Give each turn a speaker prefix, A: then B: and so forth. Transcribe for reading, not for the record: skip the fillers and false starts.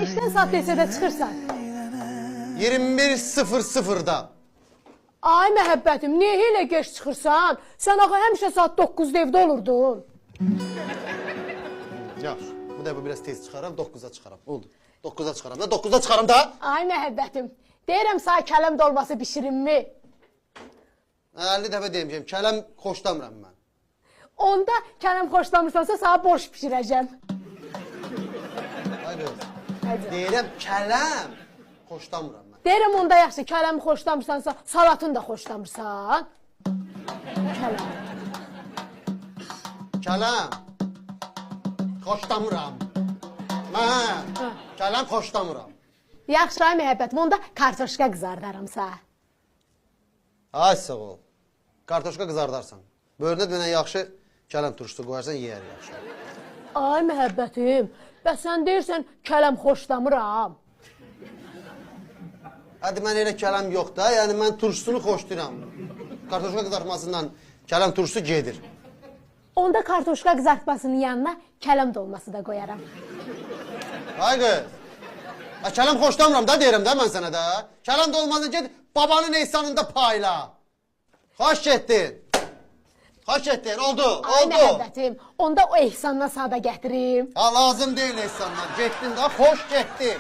A: İşten saat neçədə çıxırsan?
B: 21:00'da.
A: Ay məhəbbətim, niyə elə geç çıxırsan? Sən axı həmişə saat 9-da evdə olurdun.
B: Yaxşı. Bu dəfə biraz tez çıxaram, 9-a çıxaram. Oldu. 9-a çıxaram da, 9-a çıxaram da.
A: Ay məhəbbətim, deyirəm sənə kələm dolması bişirimmi?
B: 50 dəfə demişəm, kələm xoşlamıram mən.
A: Onda kələm xoşlamırsansa sənə borş bişirəcəm.
B: Hayır.
A: Hadi.
B: Deyirəm, kələm xoşlamıram mən.
A: Deyirəm onda yaxşı, kələmi xoşlamırsansa salatını da xoşlamırsan. Kələm.
B: Kələm xoşlamıram. Mən kələm xoşlamıram.
A: Yaxşı ay məhəbbətim, onda kartoşka qızardaram sənə.
B: Ay sağ ol. Kartoşka qızardarsan. Böğrünə dönən yaxşı kələm turşusu qoyarsan, yeyər yaxşı.
A: Ay məhəbbətim, bəs sən deyirsən kələm xoşlamıram.
B: Hadi mən elə kələm yox da, yəni mən turşusunu xoşlayıram. Kartoşka qızartmasından kələm turşusu gedir.
A: Onda kartoşka qızartmasının yanına kələm dolması da qoyaram.
B: Ay qız. Ha, kələm xoşlamıram da deyirəm də mən sənə də. Kələm dolmasını get babanın ehsanında payla. Xoş getdin. Xoş getdin, oldu,
A: Ay
B: oldu.
A: məhəbbətim, onda o ehsandan sağda gətirim.
B: Ha, lazım deyil ehsanlar. Getdin də, xoş getdin.